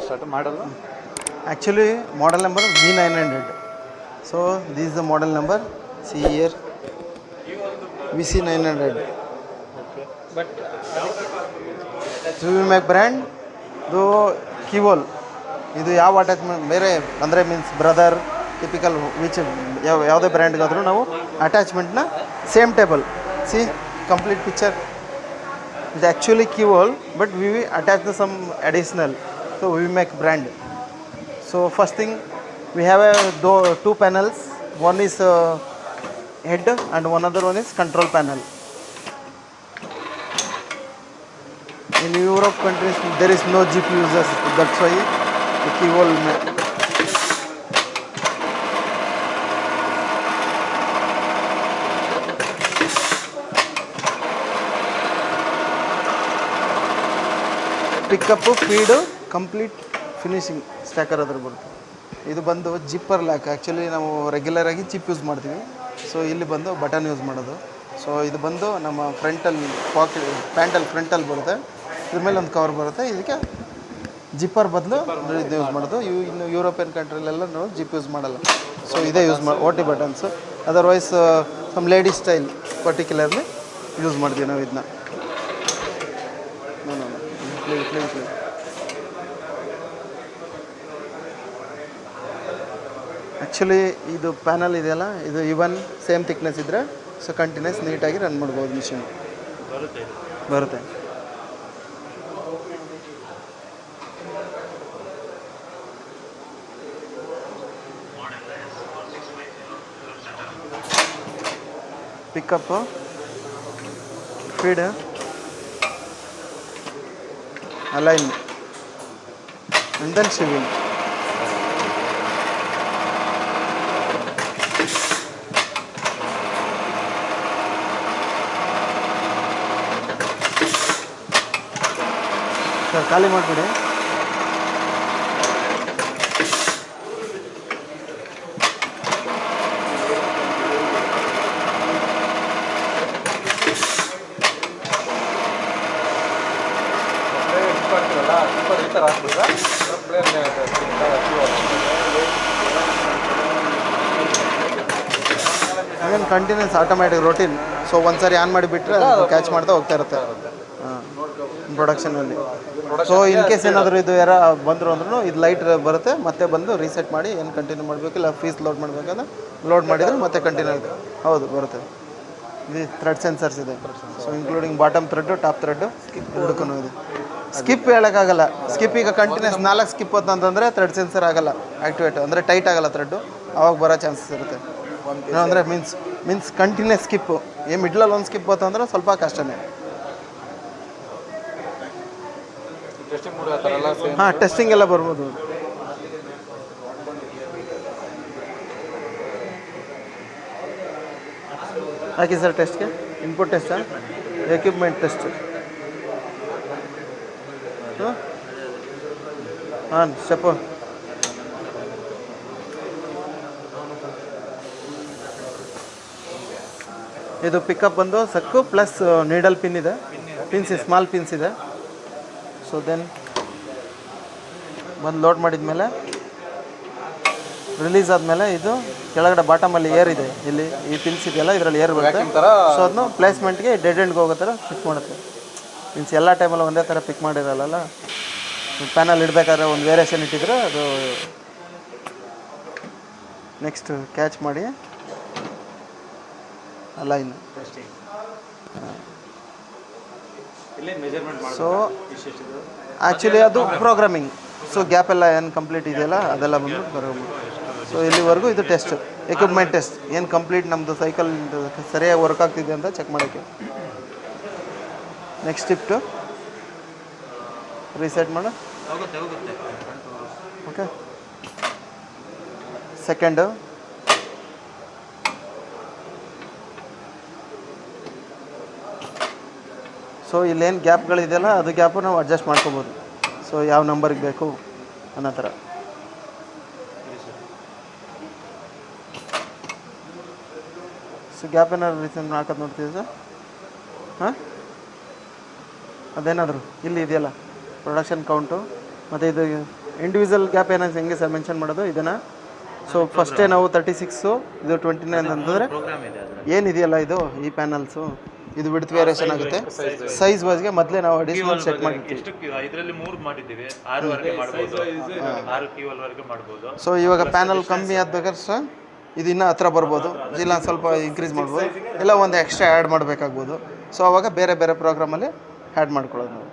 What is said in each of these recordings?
Start ಮಾಡಲು Actually, model number V900. So this is the model number. See here, VC900. Okay but ವಿವಿಮ್ಯಾಕ್ brand ಇದು ಕೀವೋಲ್. ಇದು ಯಾವ ಅಟ್ಯಾಚ್ಮೆಂಟ್ ಬೇರೆ ಅಂದರೆ ಮೀನ್ಸ್ ಬ್ರದರ್ ಟಿಪಿಕಲ್ ವಿಚ್ ಯಾವುದೇ ಬ್ರ್ಯಾಂಡ್ಗಾದರೂ ನಾವು ಅಟ್ಯಾಚ್ಮೆಂಟ್ನ same table. See complete picture. ಇದು ಆ್ಯಕ್ಚುಲಿ ಕೀವೋಲ್ but we attach the some additional. So ವಿವಿಮ್ಯಾಕ್ brand. So first thing we have two panels. One is head and one other one is control panel. In Europe countries there is no GPUs, that's why the keyhole. Pick up, feed, complete finishing stacker ಅದ್ರ ಬರುತ್ತೆ. ಇದು ಬಂದು zipper lock. Actually ನಾವು ರೆಗ್ಯುಲರಾಗಿ chip use ಮಾಡ್ತೀವಿ. So ಇಲ್ಲಿ ಬಂದು button use ಮಾಡೋದು. ಸೊ ಇದು ಬಂದು ನಮ್ಮ ಫ್ರಂಟಲ್ಲಿ ಪ್ಯಾಂಟಲ್ಲಿ ಫ್ರಂಟಲ್ಲಿ ಬರುತ್ತೆ. ಇದ್ರ ಮೇಲೆ ಒಂದು ಕವರ್ ಬರುತ್ತೆ. ಇದಕ್ಕೆ ಜಿಪ್ಪರ್ ಬದಲು ಇದು ಯೂಸ್ ಮಾಡೋದು. ಇನ್ನು ಯುರೋಪಿಯನ್ ಕಂಟ್ರಿಲೆಲ್ಲ ನಾವು ಜಿಪ್ ಯೂಸ್ ಮಾಡಲ್ಲ. ಸೊ ಇದೇ ಯೂಸ್ ಮಾಡಿ OT buttons. Otherwise some ladies style particularly use ಮಾಡ್ತೀವಿ ನಾವು ಇದನ್ನ. ಆ್ಯಕ್ಚುಲಿ ಇದು ಪ್ಯಾನಲ್ ಇದೆಯಲ್ಲ, ಇದು ಇವನ್ ಸೇಮ್ ಥಿಕ್ನೆಸ್ ಇದ್ದರೆ ಸೊ ಕಂಟಿನ್ಯೂಸ್ ನೀಟಾಗಿ ರನ್ ಮಾಡ್ಬೋದು ಮಿಷಿನ್ ಬರುತ್ತೆ. Pick up, feed, align and then shaving. Sir ಖಾಲಿ ಮಾಡಿಬಿಡಿ. ಹಾಗೇನು ಕಂಟಿನ್ಯೂಸ್ ಆಟೋಮ್ಯಾಟಿಕ್ ರೋಟೀನ್. ಸೊ ಒಂದು ಸಾರಿ ಆನ್ ಮಾಡಿಬಿಟ್ರೆ ಕ್ಯಾಚ್ ಮಾಡ್ತಾ ಹೋಗ್ತಾ ಇರುತ್ತೆ ಪ್ರೊಡಕ್ಷನಲ್ಲಿ. ಸೊ ಇನ್ ಕೇಸ್ ಏನಾದರೂ ಇದು ಯಾರ ಬಂದರು ಅಂದ್ರೂ ಇದು ಲೈಟ್ ಬರುತ್ತೆ, ಮತ್ತೆ ಬಂದು ರೀಸೆಟ್ ಮಾಡಿ ಏನು ಕಂಟಿನ್ಯೂ ಮಾಡಬೇಕು, ಇಲ್ಲ ಫೀಸ್ ಲೋಡ್ ಮಾಡಬೇಕಂದ್ರೆ ಲೋಡ್ ಮಾಡಿದರೆ ಮತ್ತೆ ಕಂಟಿನ್ಯೂ ಆಗುತ್ತೆ. ಹೌದು ಬರುತ್ತೆ. ಇದು ಥ್ರೆಡ್ ಸೆನ್ಸರ್ಸ್ ಇದೆ. So including bottom thread top thread ಎರಡಕ್ಕೂ ಇದೆ. ಸ್ಕಿಪ್ ಹೇಳೋಕ್ಕಾಗಲ್ಲ. ಸ್ಕಿಪ್ ಈಗ ಕಂಟಿನ್ಯೂಸ್ 4 ಸ್ಕಿಪ್ ಅಂತಂದರೆ ಥ್ರೆಡ್ ಸೆನ್ಸರ್ ಆಗೋಲ್ಲ ಆ್ಯಕ್ಟಿವೇಟ್, ಅಂದರೆ ಟೈಟ್ ಆಗೋಲ್ಲ ಥ್ರೆಡ್ಡು, ಅವಾಗ ಬರೋ ಚಾನ್ಸಸ್ ಇರುತ್ತೆ. ಅಂದರೆ ಮೀನ್ಸ್ ಕಂಟಿನ್ಯೂಸ್ ಸ್ಕಿಪ್ಪು. ಮಿಡ್ಲಲ್ಲಿ ಒಂದು ಸ್ಕಿಪ್ ಬಂತಂದ್ರೆ ಸ್ವಲ್ಪ ಕಷ್ಟನೇ. ಹಾಂ, ಟೆಸ್ಟಿಂಗ್ ಎಲ್ಲ ಬರ್ಬೋದು. ಹಾಕಿ ಸರ್ ಟೆಸ್ಟ್ಗೆ. ಇನ್ಪುಟ್ ಟೆಸ್ಟಾ, ಎಕ್ವಿಪ್ಮೆಂಟ್ ಟೆಸ್ಟ್. ಹಾಂ ಸ್ಟೆಪ್ಪು. ಇದು ಪಿಕಪ್ ಬಂದು ಸಕ್ಕು ಪ್ಲಸ್ ನೀಡಲ್ ಪಿನ್ ಇದೆ, ಪಿನ್ಸ್ ಸ್ಮಾಲ್ ಪಿನ್ಸ್ ಇದೆ. ಸೊ ದೆನ್ ಬಂದು ಲೋಡ್ ಮಾಡಿದ್ಮೇಲೆ ರಿಲೀಸ್ ಆದಮೇಲೆ ಇದು ಕೆಳಗಡೆ ಬಾಟಮಲ್ಲಿ ಏರ್ ಇದೆ, ಇಲ್ಲಿ ಈ ಪಿನ್ಸ್ ಇದೆಯಲ್ಲ ಇದರಲ್ಲಿ ಏರ್ ಬರುತ್ತೆ. ಸೊ ಅದನ್ನು ಪ್ಲೇಸ್ಮೆಂಟ್ಗೆ ಡೆಡ್ ಎಂಡ್ಗೆ ಹೋಗೋ ಥರ ಫಿಟ್ ಮಾಡುತ್ತೆ. ಮೀನ್ಸ್ ಎಲ್ಲ ಟೈಮಲ್ಲಿ ಒಂದೇ ಥರ ಪಿಕ್ ಮಾಡಿರಲ್ಲ. ಪ್ಯಾನಲ್ ಇಡಬೇಕಾದ್ರೆ ಒಂದು ವೇರಿಯೇಷನ್ ಇಟ್ಟಿದ್ರೆ ಅದು ನೆಕ್ಸ್ಟ್ ಕ್ಯಾಚ್ ಮಾಡಿ ಅಲೈನ್. ಸೊ ಆ್ಯಕ್ಚುಲಿ ಅದು ಪ್ರೋಗ್ರಾಮಿಂಗ್. ಸೊ ಗ್ಯಾಪ್ ಎಲ್ಲ ಏನು ಕಂಪ್ಲೀಟ್ ಇದೆಯಲ್ಲ ಅದೆಲ್ಲ ಬಂದು ಬರೋದು. ಸೊ ಇಲ್ಲಿವರೆಗೂ ಇದು ಟೆಸ್ಟ್, ಎಕ್ವಿಪ್ಮೆಂಟ್ ಟೆಸ್ಟ್. ಏನು ಕಂಪ್ಲೀಟ್ ನಮ್ಮದು ಸೈಕಲ್ ಸರಿಯಾಗಿ ವರ್ಕ್ ಆಗ್ತಿದೆ ಅಂತ ಚೆಕ್ ಮಾಡೋಕ್ಕೆ. ನೆಕ್ಸ್ಟ್ ಶಿಫ್ಟು ರೀಸೆಟ್ ಮಾಡು. Okay, second. ಸೊ ಇಲ್ಲೇನು ಗ್ಯಾಪ್ಗಳಿದೆಯಲ್ಲ ಅದು ಗ್ಯಾಪು ನಾವು ಅಡ್ಜಸ್ಟ್ ಮಾಡ್ಕೋಬೋದು. ಸೊ ಯಾವ ನಂಬರ್ಗೆ ಬೇಕು ಅನ್ನೋ ಥರ. ಸೊ ಗ್ಯಾಪ್ ಏನಾದ್ರು ರೀಸೆಂಟ್ ಹಾಕೋದು ನೋಡ್ತೀವಿ ಸರ್. ಹಾಂ, ಅದೇನಾದರೂ ಇಲ್ಲಿ ಇದೆಯಲ್ಲ ಪ್ರೊಡಕ್ಷನ್ ಕೌಂಟು, ಮತ್ತು ಇದು ಇಂಡಿವಿಜುವಲ್ ಗ್ಯಾಪ್ ಏನಾದ್ರು ಹೆಂಗೆ ಸರ್ ಮೆನ್ಷನ್ ಮಾಡೋದು ಇದನ್ನು? ಸೊ ಫಸ್ಟೇ ನಾವು 36 ಇದು 29 ಅಂತಂದರೆ ಏನಿದೆಯಲ್ಲ ಇದು ಈ ಪ್ಯಾನಲ್ಸು ಇದು ವಿಡ್ತ್ ವೇರಿಯೇಷನ್ ಆಗುತ್ತೆ ಸೈಜ್ ವೈಸ್ಗೆ ಮೊದಲೇ ನಾವು ಅಡಿಷನಲ್ ಸೆಟ್ ಮಾಡಿರ್ತೀವಿ. ಇದರಲ್ಲಿ 3 ಮಾಡಿದ್ದೀವಿ, 6ವರೆಗೆ ಮಾಡ್ಬೋದು, 6 ಕ್ಯೂವಲ್ವರೆಗೆ ಮಾಡ್ಬೋದು. ಸೊ ಇವಾಗ ಪ್ಯಾನಲ್ ಕಮ್ಮಿ ಆಗ್ಬೇಕಾದ್ರೆ ಸರ್ ಇದು ಇನ್ನೂ ಹತ್ರ ಬರ್ಬೋದು, ಇಲ್ಲ ಸ್ವಲ್ಪ ಇನ್ಕ್ರೀಸ್ ಮಾಡ್ಬೋದು, ಇಲ್ಲ ಒಂದು ಎಕ್ಸ್ಟ್ರಾ ಆ್ಯಡ್ ಮಾಡಬೇಕಾಗ್ಬೋದು. ಸೊ ಅವಾಗ ಬೇರೆ ಬೇರೆ ಪ್ರೋಗ್ರಾಮಲ್ಲಿ ಆ್ಯಡ್ ಮಾಡ್ಕೊಳ್ಳೋದು ನಾವು.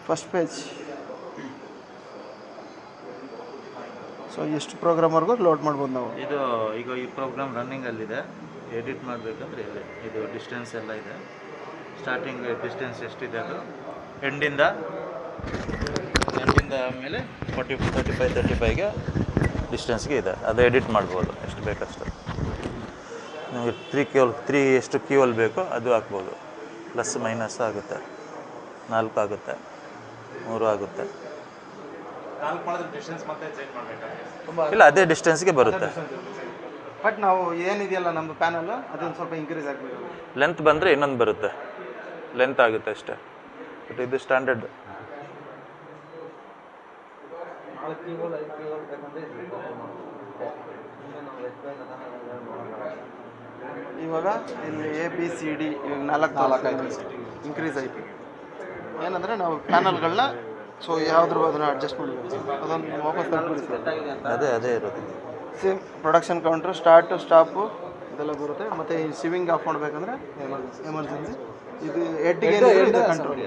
First page. ಸೊ ಎಷ್ಟು ಪ್ರೋಗ್ರಾಮ್ವರೆಗೂ ಲೋಡ್ ಮಾಡ್ಬೋದು ನಾವು. ಇದು ಈಗ ಈ ಪ್ರೋಗ್ರಾಮ್ ರನ್ನಿಂಗಲ್ಲಿದೆ, ಎಡಿಟ್ ಮಾಡಬೇಕಂದ್ರೆ ಇದು ಡಿಸ್ಟೆನ್ಸ್ ಎಲ್ಲ ಇದೆ. ಸ್ಟಾರ್ಟಿಂಗ್ ಡಿಸ್ಟೆನ್ಸ್ ಎಷ್ಟಿದೆ ಅದು ಎಂಡಿಂದ ಆಮೇಲೆ 35ಗೆ ಡಿಸ್ಟೆನ್ಸ್ಗೆ ಇದೆ, ಅದು ಎಡಿಟ್ ಮಾಡ್ಬೋದು ಎಷ್ಟು ಬೇಕಷ್ಟು. ನಿಮಗೆ 3 ಎಷ್ಟು ಕ್ಯೂವಲ್ ಬೇಕೋ ಅದು ಹಾಕ್ಬೋದು. ಪ್ಲಸ್ ಮೈನಸ್ ಆಗುತ್ತೆ, 4 ಆಗುತ್ತೆ, 3 ಆಗುತ್ತೆ. ಇಲ್ಲ ಅದೇ ಡಿಸ್ಟೆನ್ಸ್ಗೆ ಬರುತ್ತೆ. ಬಟ್ ನಾವು ಏನಿದೆಯಲ್ಲ ನಮ್ಮದು ಪ್ಯಾನಲ್ ಅದೊಂದು ಸ್ವಲ್ಪ ಇನ್ಕ್ರೀಸ್ ಆಗಬೇಕು. ಲೆಂತ್ ಬಂದರೆ ಇನ್ನೊಂದು ಬರುತ್ತೆ, ಲೆಂತ್ ಆಗುತ್ತೆ ಅಷ್ಟೇ. ಬಟ್ ಇದು ಸ್ಟ್ಯಾಂಡರ್ಡ್. ಇವಾಗ ಇಲ್ಲಿ ABCD ಇವಾಗ 4 ಆಯಿತು, ಇನ್ಕ್ರೀಸ್ ಆಯಿತು. ಏನಂದರೆ ನಾವು ಪ್ಯಾನಲ್ಗಳನ್ನ ಸೊ ಯಾವುದ್ರ ಅದನ್ನು ಅಡ್ಜಸ್ಟ್ ಮಾಡಬೇಕು, ಅದನ್ನು ವಾಪಸ್ ತಗೊಂಡು ಅದೇ ಇರೋದು. Same production counter start stop ಇದೆಲ್ಲ ಬರುತ್ತೆ. ಮತ್ತು ಈ ಸಿವಿಂಗ್ ಆಫ್ ಮಾಡಬೇಕಂದ್ರೆ ಎಮರ್ಜೆನ್ಸಿ ಇದು ಹೆಡ್ಗೆ ಇದು ಕಂಟ್ರೋಲ್.